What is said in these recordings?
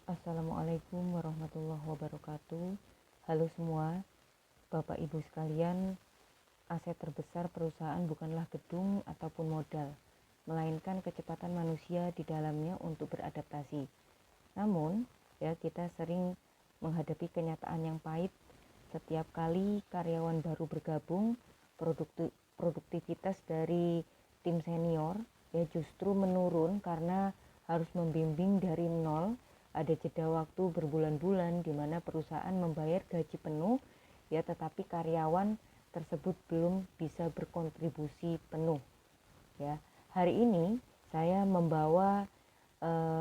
Assalamualaikum warahmatullahi wabarakatuh. Halo semua, Bapak Ibu sekalian. Aset terbesar perusahaan bukanlah gedung ataupun modal, melainkan kecepatan manusia di dalamnya untuk beradaptasi. Namun, kita sering menghadapi kenyataan yang pahit. Setiap kali karyawan baru bergabung, produktivitas dari tim senior justru menurun karena harus membimbing dari nol. Ada jeda waktu berbulan-bulan di mana perusahaan membayar gaji penuh tetapi karyawan tersebut belum bisa berkontribusi penuh. Hari ini saya membawa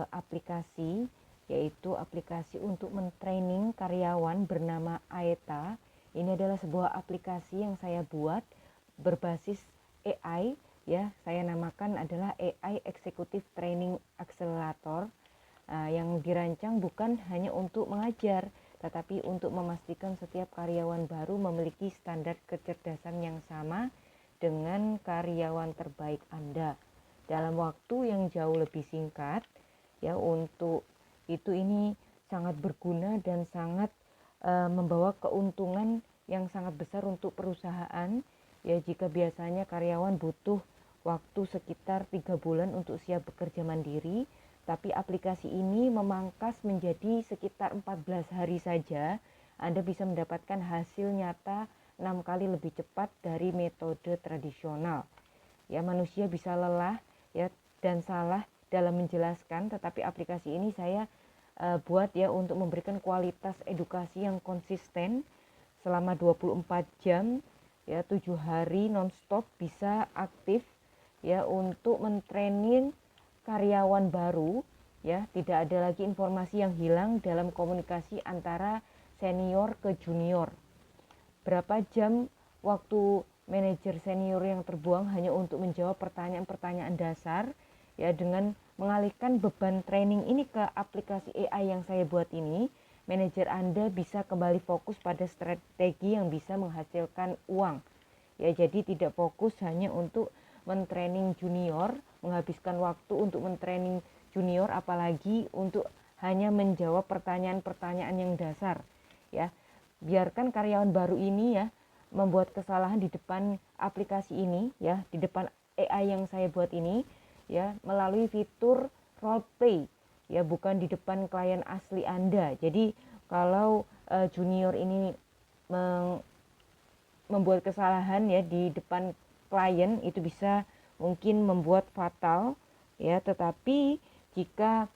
aplikasi, yaitu aplikasi untuk mentraining karyawan bernama Aeta. Ini adalah sebuah aplikasi yang saya buat berbasis AI, saya namakan adalah AI Executive Training Accelerator, yang dirancang bukan hanya untuk mengajar, tetapi untuk memastikan setiap karyawan baru memiliki standar kecerdasan yang sama dengan karyawan terbaik Anda dalam waktu yang jauh lebih singkat. Untuk itu ini sangat berguna dan sangat membawa keuntungan yang sangat besar untuk perusahaan. Jika biasanya karyawan butuh waktu sekitar 3 bulan untuk siap bekerja mandiri, tapi aplikasi ini memangkas menjadi sekitar 14 hari saja. Anda bisa mendapatkan hasil nyata 6 kali lebih cepat dari metode tradisional. Manusia bisa lelah dan salah dalam menjelaskan, tetapi aplikasi ini saya buat untuk memberikan kualitas edukasi yang konsisten selama 24 jam 7 hari nonstop, bisa aktif untuk mentraining karyawan baru. Tidak ada lagi informasi yang hilang dalam komunikasi antara senior ke junior. Berapa jam waktu manajer senior yang terbuang hanya untuk menjawab pertanyaan-pertanyaan dasar, dengan mengalihkan beban training ini ke aplikasi AI yang saya buat ini, manajer Anda bisa kembali fokus pada strategi yang bisa menghasilkan uang. Jadi tidak fokus hanya untuk mentraining junior, menghabiskan waktu untuk mentraining junior, apalagi untuk hanya menjawab pertanyaan-pertanyaan yang dasar. Biarkan karyawan baru ini membuat kesalahan di depan aplikasi ini, di depan AI yang saya buat ini, melalui fitur role play, bukan di depan klien asli Anda. Jadi kalau junior ini membuat kesalahan di depan klien, itu bisa mungkin membuat fatal, tetapi jika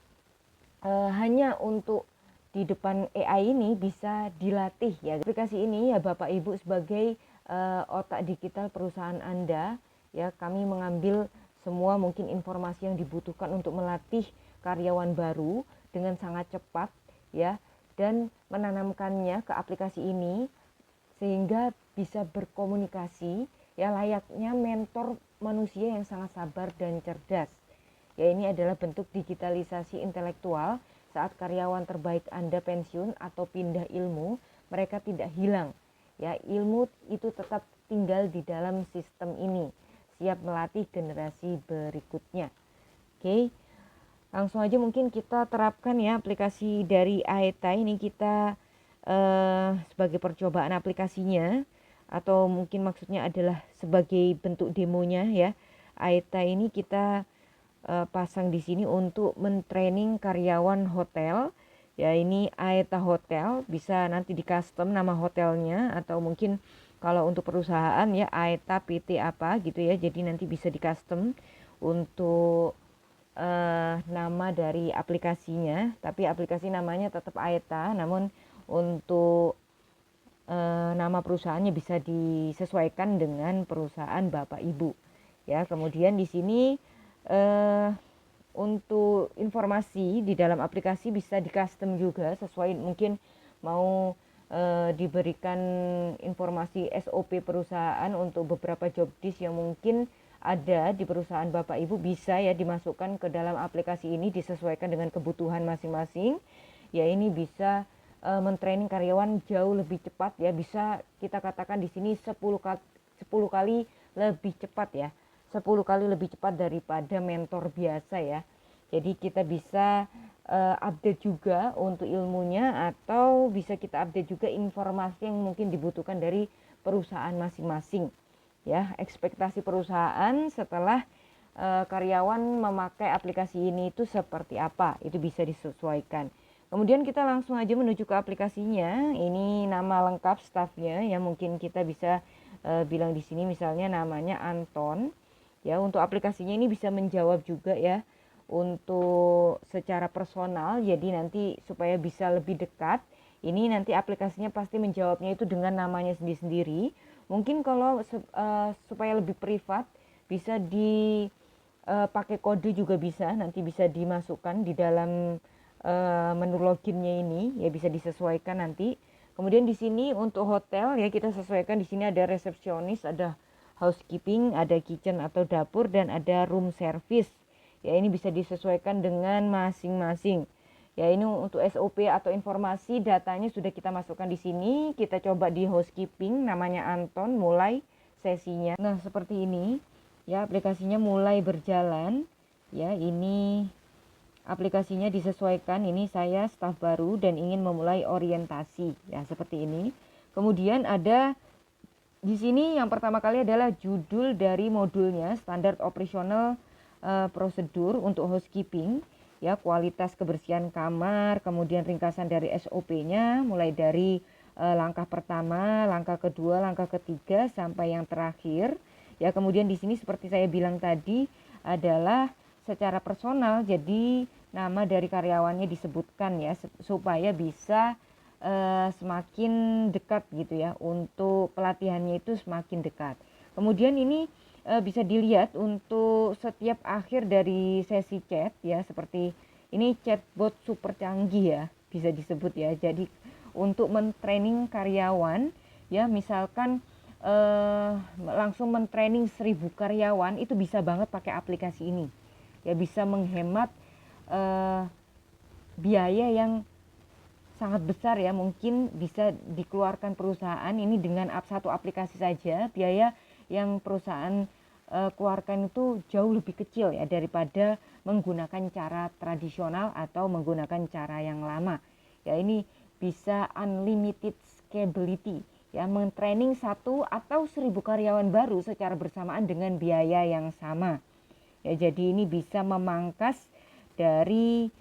hanya untuk di depan AI ini bisa dilatih. Aplikasi ini Bapak Ibu sebagai otak digital perusahaan Anda, kami mengambil semua mungkin informasi yang dibutuhkan untuk melatih karyawan baru dengan sangat cepat dan menanamkannya ke aplikasi ini sehingga bisa berkomunikasi layaknya mentor manusia yang sangat sabar dan cerdas. Ini adalah bentuk digitalisasi intelektual. Saat karyawan terbaik Anda pensiun atau pindah ilmu, mereka tidak hilang. Ilmu itu tetap tinggal di dalam sistem ini, siap melatih generasi berikutnya. Oke, langsung aja mungkin kita terapkan aplikasi dari Aeta ini. Kita sebagai percobaan aplikasinya, atau mungkin maksudnya adalah sebagai bentuk demonya Aeta ini kita pasang di sini untuk mentraining karyawan hotel. Ini Aeta Hotel, bisa nanti di custom nama hotelnya, atau mungkin kalau untuk perusahaan Aeta PT apa gitu jadi nanti bisa di custom untuk nama dari aplikasinya, tapi aplikasi namanya tetap Aeta, namun untuk nama perusahaannya bisa disesuaikan dengan perusahaan Bapak Ibu. Kemudian di sini untuk informasi di dalam aplikasi bisa di custom juga sesuai, mungkin mau diberikan informasi SOP perusahaan untuk beberapa job desk yang mungkin ada di perusahaan Bapak Ibu, bisa dimasukkan ke dalam aplikasi ini disesuaikan dengan kebutuhan masing-masing. Ini bisa mentraining karyawan jauh lebih cepat, bisa kita katakan di sini 10 kali lebih cepat 10 kali lebih cepat daripada mentor biasa. Jadi kita bisa update juga untuk ilmunya, atau bisa kita update juga informasi yang mungkin dibutuhkan dari perusahaan masing-masing. Ya, ekspektasi perusahaan setelah karyawan memakai aplikasi ini itu seperti apa, itu bisa disesuaikan. Kemudian kita langsung aja menuju ke aplikasinya. Ini nama lengkap staffnya ya, mungkin kita bisa bilang di sini misalnya namanya Anton. Ya, untuk aplikasinya ini bisa menjawab juga ya untuk secara personal. Jadi nanti supaya bisa lebih dekat, ini nanti aplikasinya pasti menjawabnya itu dengan namanya sendiri-sendiri. Mungkin kalau supaya lebih privat bisa pakai kode juga bisa, nanti bisa dimasukkan di dalam menu loginnya ini ya, bisa disesuaikan nanti. Kemudian di sini untuk hotel ya kita sesuaikan, di sini ada resepsionis, ada housekeeping, ada kitchen atau dapur, dan ada room service. Ya, ini bisa disesuaikan dengan masing-masing. Ya, ini untuk SOP atau informasi datanya sudah kita masukkan di sini. Kita coba di housekeeping, namanya Anton, mulai sesinya. Nah, seperti ini. Ya, aplikasinya mulai berjalan. Ya, ini aplikasinya disesuaikan. Ini saya staf baru dan ingin memulai orientasi. Ya, seperti ini. Kemudian ada di sini yang pertama kali adalah judul dari modulnya, standar operasional prosedur untuk housekeeping. Ya, kualitas kebersihan kamar, kemudian ringkasan dari SOP-nya mulai dari langkah pertama, langkah kedua, langkah ketiga sampai yang terakhir. Ya, kemudian di sini seperti saya bilang tadi adalah secara personal, jadi nama dari karyawannya disebutkan ya supaya bisa semakin dekat gitu ya, untuk pelatihannya itu semakin dekat. Kemudian ini bisa dilihat untuk setiap akhir dari sesi chat ya, seperti ini chatbot super canggih ya bisa disebut ya. Jadi untuk mentraining karyawan ya, misalkan langsung mentraining 1000 karyawan itu bisa banget pakai aplikasi ini ya, bisa menghemat biaya yang sangat besar ya, mungkin bisa dikeluarkan perusahaan ini dengan satu aplikasi saja. Biaya yang perusahaan keluarkan itu jauh lebih kecil ya daripada menggunakan cara tradisional atau menggunakan cara yang lama ya. Ini bisa unlimited scalability ya, mentraining 1 atau 1000 karyawan baru secara bersamaan dengan biaya yang sama ya. Jadi ini bisa memangkas dari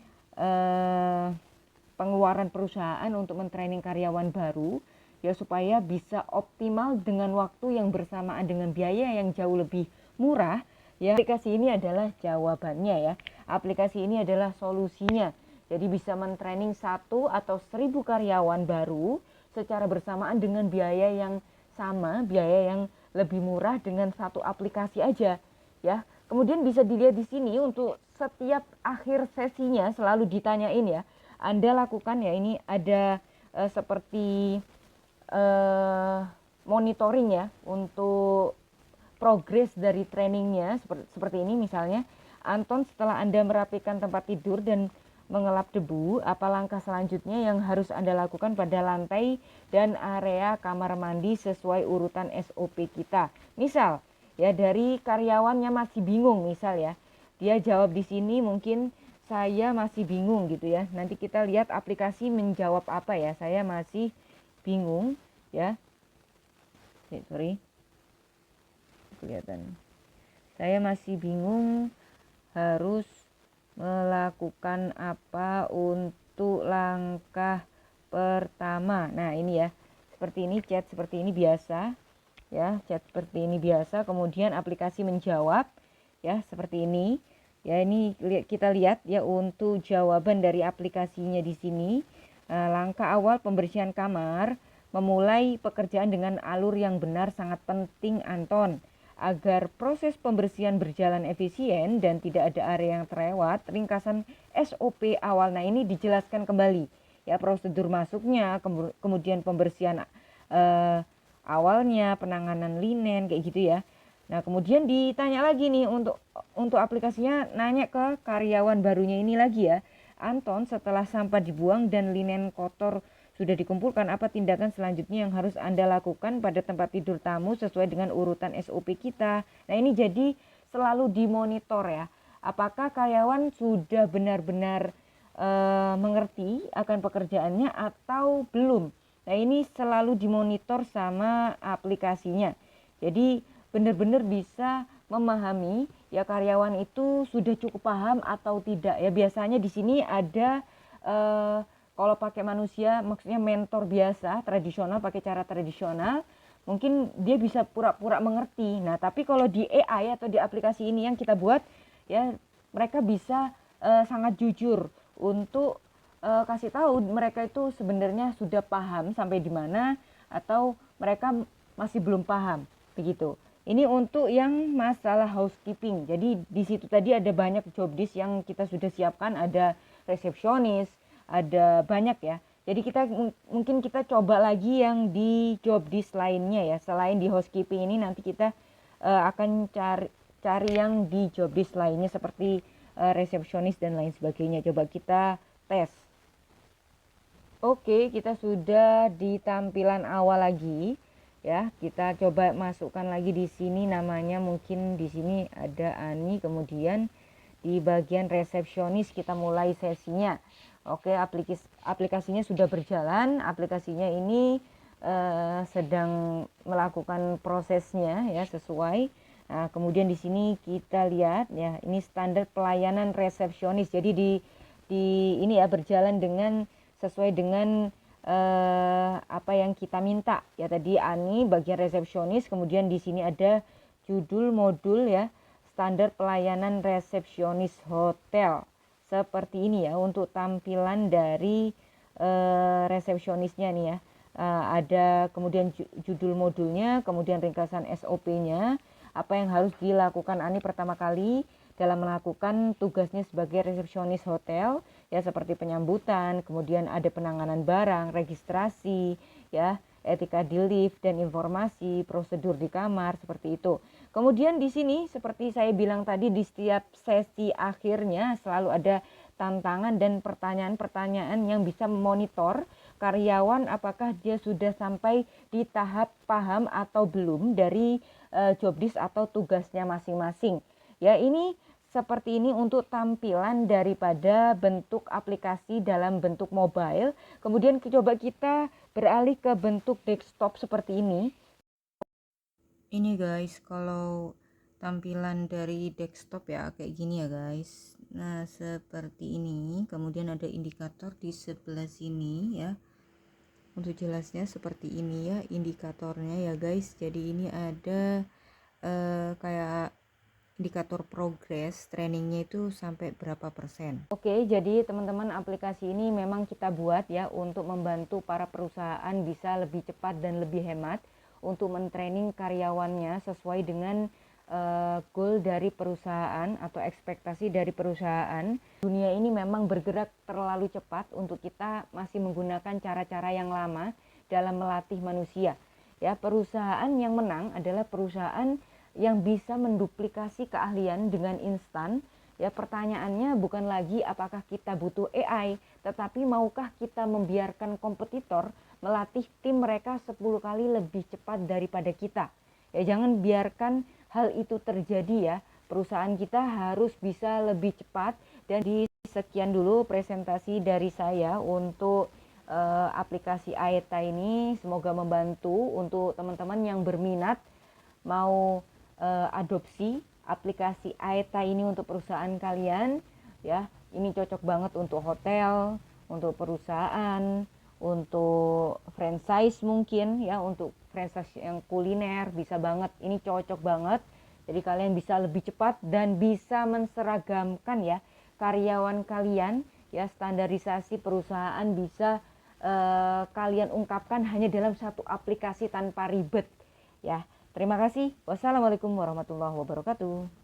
pengeluaran perusahaan untuk mentraining karyawan baru ya, supaya bisa optimal dengan waktu yang bersamaan dengan biaya yang jauh lebih murah ya. Aplikasi ini adalah jawabannya ya, aplikasi ini adalah solusinya. Jadi bisa mentraining 1 atau 1000 karyawan baru secara bersamaan dengan biaya yang sama, biaya yang lebih murah dengan satu aplikasi aja ya. Kemudian bisa dilihat di sini untuk setiap akhir sesinya selalu ditanyain ya, Anda lakukan ya, ini ada seperti monitoring ya untuk progres dari trainingnya. Seperti ini misalnya, Anton, setelah Anda merapikan tempat tidur dan mengelap debu, apa langkah selanjutnya yang harus Anda lakukan pada lantai dan area kamar mandi sesuai urutan SOP kita. Misal ya, dari karyawannya masih bingung misal ya, dia jawab di sini mungkin saya masih bingung gitu ya. Nanti kita lihat aplikasi menjawab apa ya, saya masih bingung ya. Sorry, kelihatan. Saya masih bingung harus melakukan apa untuk langkah pertama. Nah ini ya, seperti ini, chat seperti ini biasa ya, chat seperti ini biasa. Kemudian aplikasi menjawab ya seperti ini ya. Ini kita lihat ya untuk jawaban dari aplikasinya di sini. Langkah awal pembersihan kamar, memulai pekerjaan dengan alur yang benar sangat penting Anton, agar proses pembersihan berjalan efisien dan tidak ada area yang terlewat. Ringkasan SOP awal, nah ini dijelaskan kembali ya, prosedur masuknya, kemudian pembersihan awalnya, penanganan linen kayak gitu ya. Nah kemudian ditanya lagi nih untuk aplikasinya, nanya ke karyawan barunya ini lagi ya, Anton, setelah sampah dibuang dan linen kotor sudah dikumpulkan, apa tindakan selanjutnya yang harus Anda lakukan pada tempat tidur tamu sesuai dengan urutan SOP kita. Nah ini jadi selalu dimonitor ya, apakah karyawan sudah benar-benar mengerti akan pekerjaannya atau belum. Nah, ini selalu dimonitor sama aplikasinya. Jadi benar-benar bisa memahami ya karyawan itu sudah cukup paham atau tidak. Ya biasanya di sini ada kalau pakai manusia maksudnya mentor biasa tradisional, pakai cara tradisional, mungkin dia bisa pura-pura mengerti. Nah, tapi kalau di AI atau di aplikasi ini yang kita buat ya, mereka bisa sangat jujur untuk kasih tahu mereka itu sebenarnya sudah paham sampai di mana atau mereka masih belum paham begitu. Ini untuk yang masalah housekeeping. Jadi di situ tadi ada banyak job desk yang kita sudah siapkan, ada resepsionis, ada banyak ya. Jadi kita mungkin kita coba lagi yang di job desk lainnya ya. Selain di housekeeping ini nanti kita akan cari yang di job desk lainnya seperti resepsionis dan lain sebagainya. Coba kita tes. Oke, kita sudah di tampilan awal lagi ya. Kita coba masukkan lagi di sini namanya, mungkin di sini ada Ani, kemudian di bagian resepsionis kita mulai sesinya. Oke, aplikasinya sudah berjalan. Aplikasinya ini sedang melakukan prosesnya ya sesuai. Nah, kemudian di sini kita lihat ya, ini standar pelayanan resepsionis. Jadi di ini ya berjalan dengan sesuai dengan apa yang kita minta. Ya tadi Ani bagian resepsionis, kemudian di sini ada judul modul ya, standar pelayanan resepsionis hotel. Seperti ini ya untuk tampilan dari resepsionisnya nih ya. Ada kemudian judul modulnya, kemudian ringkasan SOP-nya, apa yang harus dilakukan Ani pertama kali dalam melakukan tugasnya sebagai resepsionis hotel ya, seperti penyambutan, kemudian ada penanganan barang, registrasi ya, etika di lift dan informasi prosedur di kamar seperti itu. Kemudian di sini seperti saya bilang tadi, di setiap sesi akhirnya selalu ada tantangan dan pertanyaan-pertanyaan yang bisa memonitor karyawan apakah dia sudah sampai di tahap paham atau belum dari job desk atau tugasnya masing-masing. Ya, ini seperti ini untuk tampilan daripada bentuk aplikasi dalam bentuk mobile. Kemudian coba kita beralih ke bentuk desktop seperti ini. Ini guys, kalau tampilan dari desktop ya kayak gini ya guys. Nah, seperti ini. Kemudian ada indikator di sebelah sini ya. Untuk jelasnya seperti ini ya indikatornya ya guys. Jadi ini ada kayak indikator progres trainingnya itu sampai berapa persen. Oke, jadi teman-teman, aplikasi ini memang kita buat ya untuk membantu para perusahaan bisa lebih cepat dan lebih hemat untuk mentraining karyawannya sesuai dengan goal dari perusahaan atau ekspektasi dari perusahaan. Dunia ini memang bergerak terlalu cepat untuk kita masih menggunakan cara-cara yang lama dalam melatih manusia. Ya, perusahaan yang menang adalah perusahaan yang bisa menduplikasi keahlian dengan instan. Ya, pertanyaannya bukan lagi apakah kita butuh AI, tetapi maukah kita membiarkan kompetitor melatih tim mereka 10 kali lebih cepat daripada kita. Ya, jangan biarkan hal itu terjadi ya. Perusahaan kita harus bisa lebih cepat. Dan di sekian dulu presentasi dari saya untuk aplikasi Aeta ini. Semoga membantu untuk teman-teman yang berminat mau adopsi aplikasi Aeta ini untuk perusahaan kalian ya. Ini cocok banget untuk hotel, untuk perusahaan, untuk franchise mungkin ya, untuk franchise yang kuliner bisa banget. Ini cocok banget. Jadi kalian bisa lebih cepat dan bisa menseragamkan ya karyawan kalian ya. Standarisasi perusahaan bisa kalian ungkapkan hanya dalam satu aplikasi tanpa ribet ya. Terima kasih. Wassalamualaikum warahmatullahi wabarakatuh.